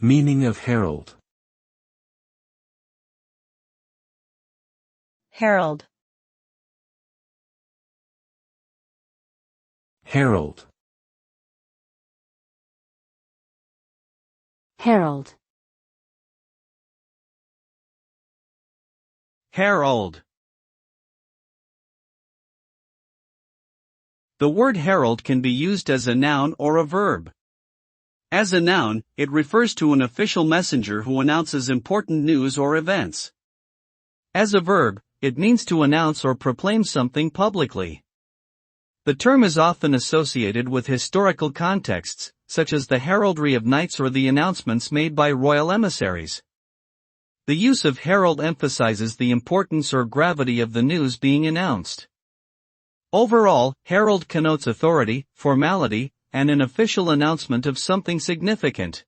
Meaning of herald. Herald. Herald. Herald. Herald. The word herald can be used as a noun or a verb. As a noun, it refers to an official messenger who announces important news or events. As a verb, it means to announce or proclaim something publicly. The term is often associated with historical contexts, such as the heraldry of knights or the announcements made by royal emissaries. The use of herald emphasizes the importance or gravity of the news being announced. Overall, herald connotes authority, formality, and an official announcement of something significant.